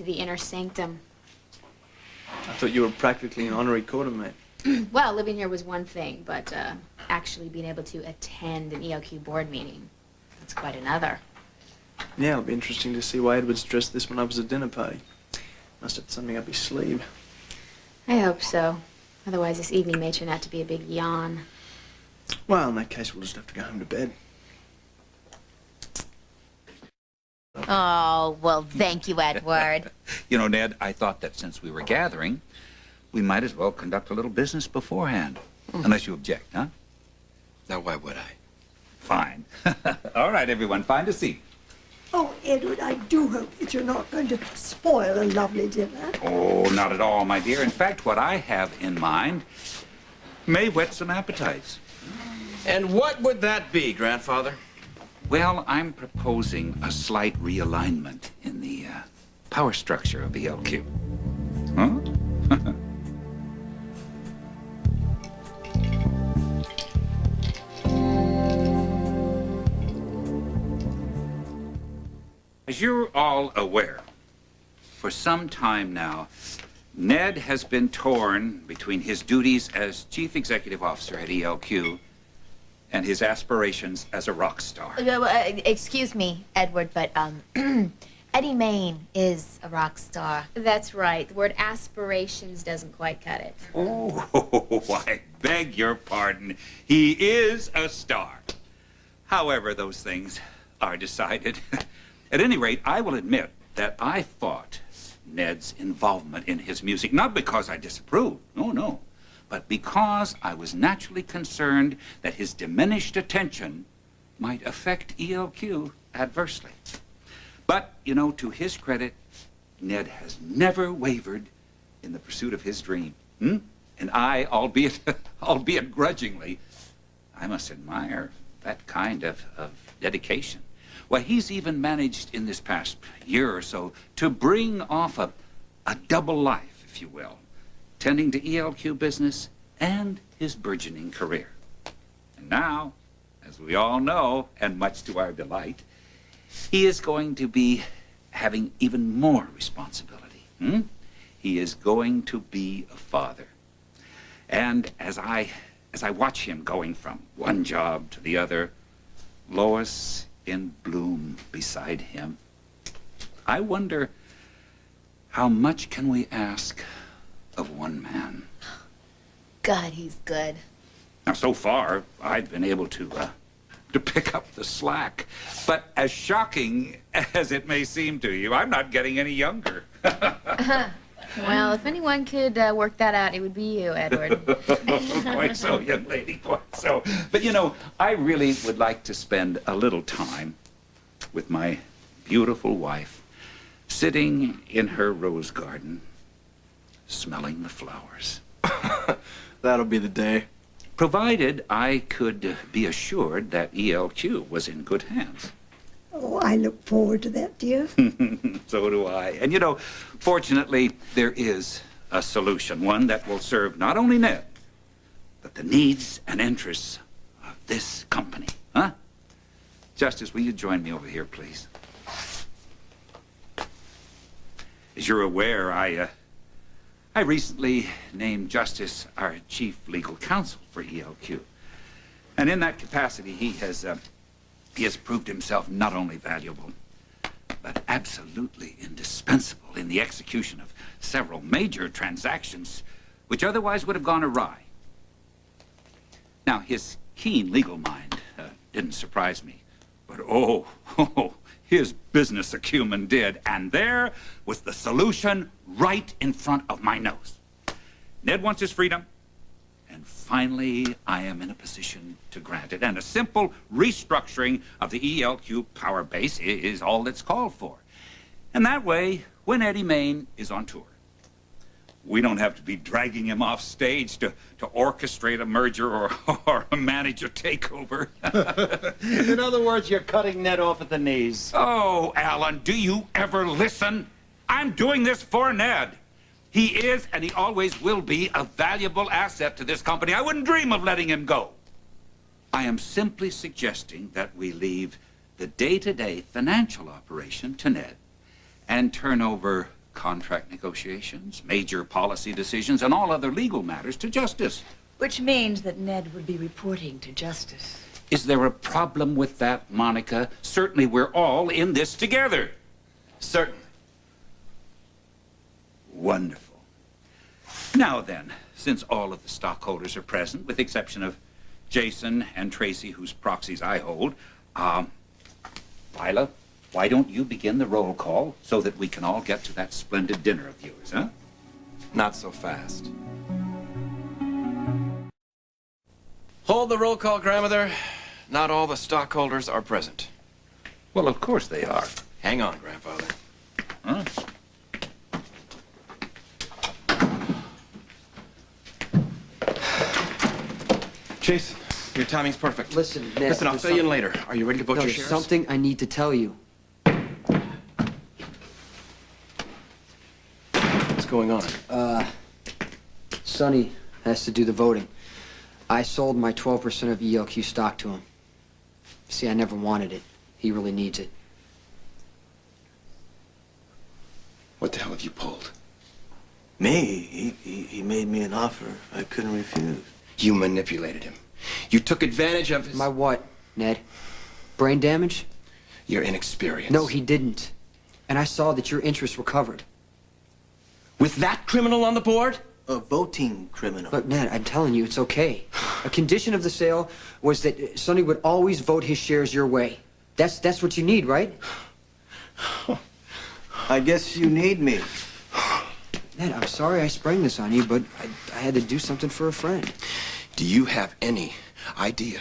the inner sanctum. I thought you were practically an honorary quartermate. Well, living here was one thing, but actually being able to attend an ELQ board meeting, that's quite another. Yeah, it'll be interesting to see why Edward's dressed this one up as a dinner party. Must have something up his sleeve. I hope so. Otherwise, this evening may turn out to be a big yawn. Well, in that case, we'll just have to go home to bed. Oh, well, thank you, Edward. You know, Ned, I thought that since we were gathering, we might as well conduct a little business beforehand. Unless you object, huh? Now, why would I? Fine. All right, everyone, find a seat. Oh, Edward, I do hope that you're not going to spoil a lovely dinner. Oh, not at all, my dear. In fact, what I have in mind may whet some appetites. And what would that be, Grandfather? Well, I'm proposing a slight realignment in the power structure of ELQ. Huh? As you're all aware, for some time now, Ned has been torn between his duties as Chief Executive Officer at ELQ and his aspirations as a rock star. Excuse me, Edward, but Eddie Main is a rock star. That's right. The word aspirations doesn't quite cut it. Oh, I beg your pardon. He is a star. However, those things are decided. At any rate, I will admit that I fought Ned's involvement in his music, not because I disapproved, no, but because I was naturally concerned that his diminished attention might affect ELQ adversely. But, you know, to his credit, Ned has never wavered in the pursuit of his dream. And I, albeit grudgingly, I must admire that kind of dedication. Well, he's even managed in this past year or so to bring off a double life, if you will, tending to ELQ business and his burgeoning career. And now, as we all know, and much to our delight, he is going to be having even more responsibility. He is going to be a father. And as I watch him going from one job to the other, Lois in bloom beside him, I wonder, how much can we ask of one man? God, he's good. Now, so far, I've been able to pick up the slack. But as shocking as it may seem to you, I'm not getting any younger. Well, if anyone could work that out, it would be you, Edward. Quite so, young lady, quite so. But, you know, I really would like to spend a little time with my beautiful wife, sitting in her rose garden, smelling the flowers. That'll be the day. Provided I could be assured that ELQ was in good hands. Oh, I look forward to that, dear. So do I. And, you know, fortunately, there is a solution, one that will serve not only Ned, but the needs and interests of this company. Huh? Justus, will you join me over here, please? As you're aware, I recently named Justus our chief legal counsel for ELQ. And in that capacity, he has proved himself not only valuable, but absolutely indispensable in the execution of several major transactions which otherwise would have gone awry. Now, his keen legal mind didn't surprise me, but his business acumen did, and there was the solution right in front of my nose. Ned wants his freedom, and finally I am in a position to grant it, and a simple restructuring of the ELQ power base is all that's called for. And that way, when Eddie Main is on tour, we don't have to be dragging him off stage to orchestrate a merger or manage a takeover. In other words, you're cutting Ned off at the knees. Oh, Alan, do you ever listen? I'm doing this for Ned. He is, and he always will be, a valuable asset to this company. I wouldn't dream of letting him go. I am simply suggesting that we leave the day-to-day financial operation to Ned and turn over contract negotiations, major policy decisions, and all other legal matters to Justus. Which means that Ned would be reporting to Justus. Is there a problem with that, Monica? Certainly we're all in this together. Certainly. Wonderful. Now then, since all of the stockholders are present, with the exception of Jason and Tracy, whose proxies I hold, Lila, why don't you begin the roll call so that we can all get to that splendid dinner of yours, huh? Not so fast. Hold the roll call, grandmother. Not all the stockholders are present. Well, of course they are. Hang on, grandfather. Huh? Jason, your timing's perfect. Listen, Ned. Listen, I'll there's fill you in some- later. Are you ready to vote No, your there's shares? something I need to tell you. What's going on? Sonny has to do the voting. I sold my 12% of ELQ stock to him. See, I never wanted it. He really needs it. What the hell have you pulled? Me? He made me an offer I couldn't refuse. You manipulated him. You took advantage of his... My what, Ned? Brain damage? Your inexperience. No, he didn't. And I saw that your interests were covered. With that criminal on the board? A voting criminal. Look, Ned, I'm telling you, it's okay. A condition of the sale was that Sonny would always vote his shares your way. That's what you need, right? I guess you need me. Ned, I'm sorry I sprang this on you, but I had to do something for a friend. Do you have any idea?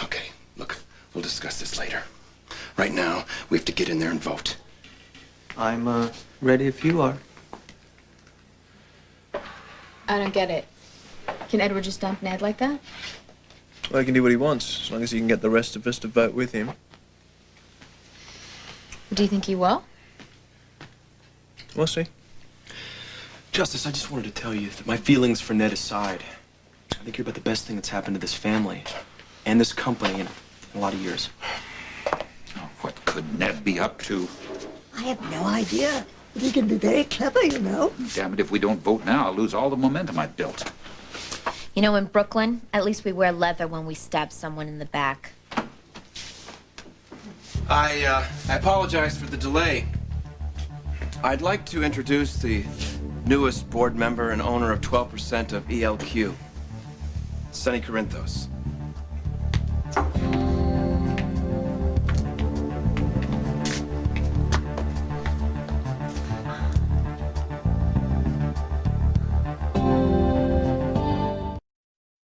Okay, look, we'll discuss this later. Right now, we have to get in there and vote. I'm ready if you are. I don't get it. Can Edward just dump Ned like that? Well, he can do what he wants, as long as he can get the rest of us to vote with him. Do you think he will? We'll see. Justus, I just wanted to tell you that my feelings for Ned aside, I think you're about the best thing that's happened to this family and this company in a lot of years. Oh, what could Ned be up to? I have no idea. But he can be very clever, you know. Damn it, if we don't vote now, I'll lose all the momentum I've built. You know, in Brooklyn, at least we wear leather when we stab someone in the back. I apologize for the delay. I'd like to introduce the newest board member and owner of 12% of ELQ, Sonny Corinthos.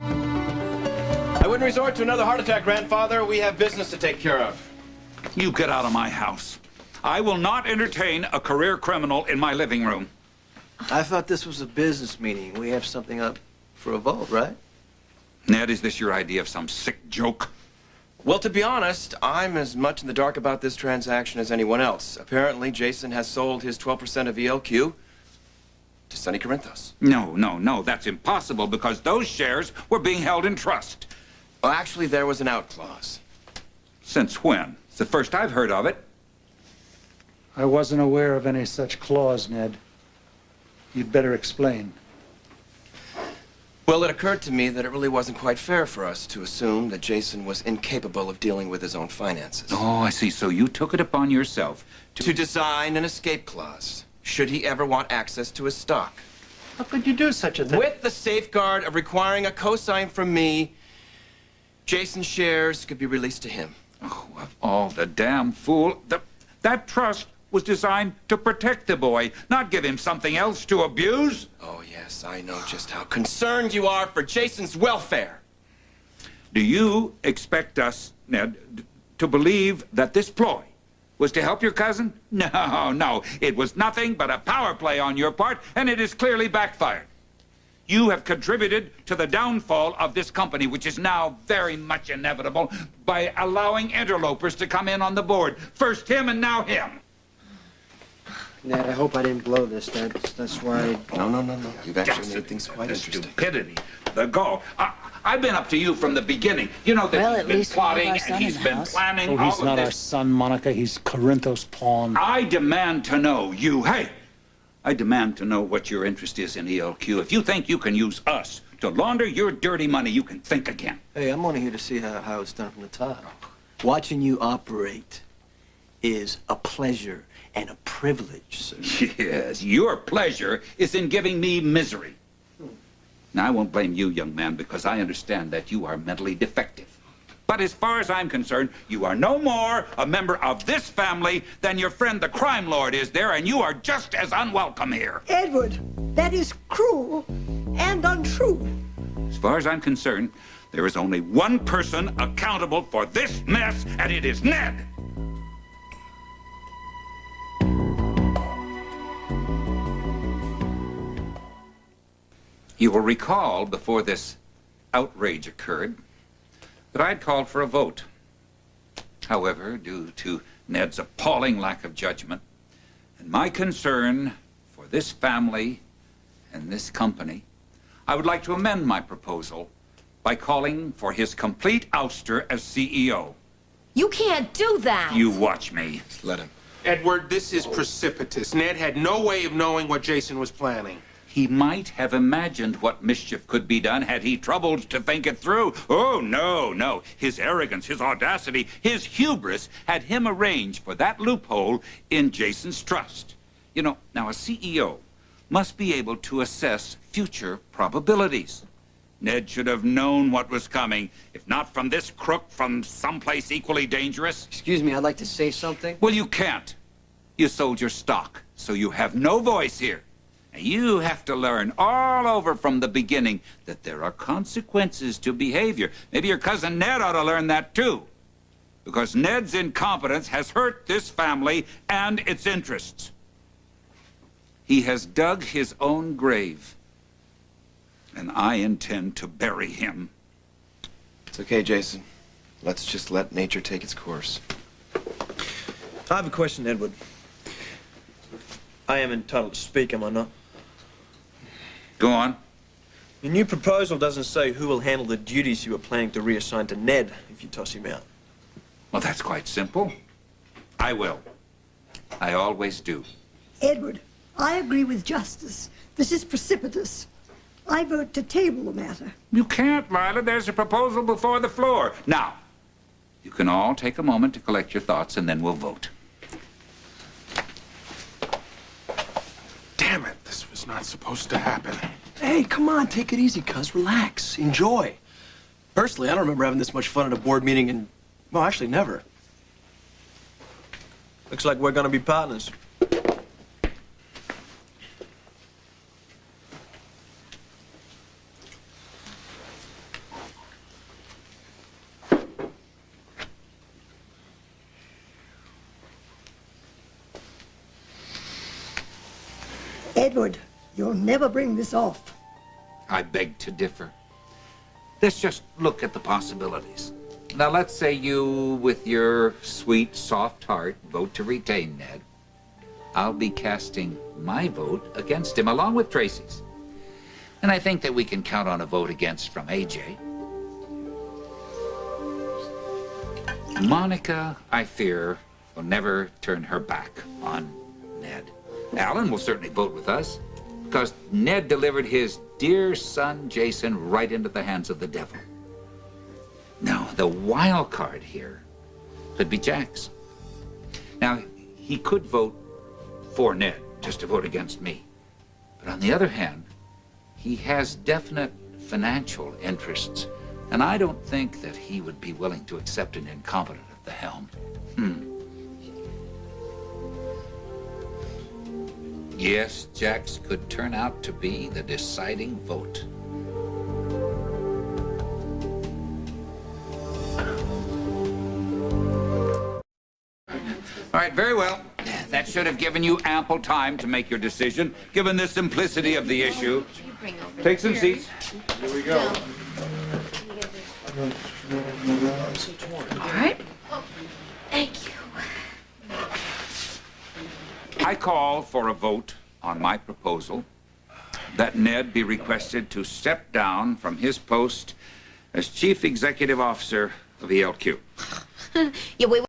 I wouldn't resort to another heart attack, grandfather. We have business to take care of. You get out of my house. I will not entertain a career criminal in my living room. I thought this was a business meeting. We have something up for a vote, right? Ned, is this your idea of some sick joke? Well, to be honest, I'm as much in the dark about this transaction as anyone else. Apparently, Jason has sold his 12% of ELQ to Sonny Corinthos. No, that's impossible because those shares were being held in trust. Well, actually, there was an out clause. Since when? It's the first I've heard of it. I wasn't aware of any such clause, Ned. You'd better explain. Well, it occurred to me that it really wasn't quite fair for us to assume that Jason was incapable of dealing with his own finances. Oh, I see. So you took it upon yourself To design an escape clause, should he ever want access to his stock. How could you do such a thing? With the safeguard of requiring a cosign from me, Jason's shares could be released to him. Oh, of all the damn fool. That trust was designed to protect the boy, not give him something else to abuse. Oh, yes, I know just how concerned you are for Jason's welfare. Do you expect us, Ned, to believe that this ploy was to help your cousin? No. It was nothing but a power play on your part, and it has clearly backfired. You have contributed to the downfall of this company, which is now very much inevitable, by allowing interlopers to come in on the board. First him and now him. Ned, I hope I didn't blow this. That's why No. You've actually Just made things quite the interesting. stupidity, the gall. I've been up to you from the beginning. You know that Well, he's at been least we have plotting our and son he's in the been house. planning Oh, all he's of not our this. son, Monica. He's Corinthos pawn. I demand to know you. Hey, I demand to know what your interest is in ELQ. If you think you can use us to launder your dirty money, you can think again. Hey, I'm only here to see how it's done from the top. Watching you operate is a pleasure and a privilege, sir. Yes, your pleasure is in giving me misery. Now, I won't blame you, young man, because I understand that you are mentally defective. But as far as I'm concerned, you are no more a member of this family than your friend the crime lord is there, and you are just as unwelcome here. Edward, that is cruel and untrue. As far as I'm concerned, there is only one person accountable for this mess, and it is Ned. You will recall before this outrage occurred that I'd called for a vote. However, due to Ned's appalling lack of judgment and my concern for this family and this company, I would like to amend my proposal by calling for his complete ouster as CEO. You can't do that. You watch me. Let him. Edward, this is precipitous. Ned had no way of knowing what Jason was planning. He might have imagined what mischief could be done had he troubled to think it through. Oh, no, no. His arrogance, his audacity, his hubris had him arrange for that loophole in Jason's trust. You know, now a CEO must be able to assess future probabilities. Ned should have known what was coming, if not from this crook, from someplace equally dangerous. Excuse me, I'd like to say something. Well, you can't. You sold your stock, so you have no voice here. And you have to learn all over from the beginning that there are consequences to behavior. Maybe your cousin Ned ought to learn that too. Because Ned's incompetence has hurt this family and its interests. He has dug his own grave. And I intend to bury him. It's okay, Jason. Let's just let nature take its course. I have a question, Edward. I am entitled to speak, am I not? Go on. Your new proposal doesn't say who will handle the duties you were planning to reassign to Ned if you toss him out. Well, that's quite simple. I will. I always do. Edward, I agree with Justus. This is precipitous. I vote to table the matter. You can't, Lila. There's a proposal before the floor. Now, you can all take a moment to collect your thoughts, and then we'll vote. Damn it, this was not supposed to happen. Hey, come on, take it easy, cuz. Relax. Enjoy. Personally, I don't remember having this much fun at a board meeting in, well, actually, never. Looks like we're gonna be partners. Edward, you'll never bring this off. I beg to differ. Let's just look at the possibilities. Now, let's say you, with your sweet, soft heart, vote to retain Ned. I'll be casting my vote against him, along with Tracy's. And I think that we can count on a vote against from AJ. Monica, I fear, will never turn her back on Ned. Alan will certainly vote with us, because Ned delivered his dear son, Jason, right into the hands of the devil. Now, the wild card here could be Jack's. Now, he could vote for Ned, just to vote against me. But on the other hand, he has definite financial interests, and I don't think that he would be willing to accept an incompetent at the helm. Yes, Jack's could turn out to be the deciding vote. All right, very well. That should have given you ample time to make your decision, given the simplicity of the issue. Take some seats. Here we go. All right. Thank you. I call for a vote on my proposal that Ned be requested to step down from his post as Chief Executive Officer of ELQ. Yeah, wait.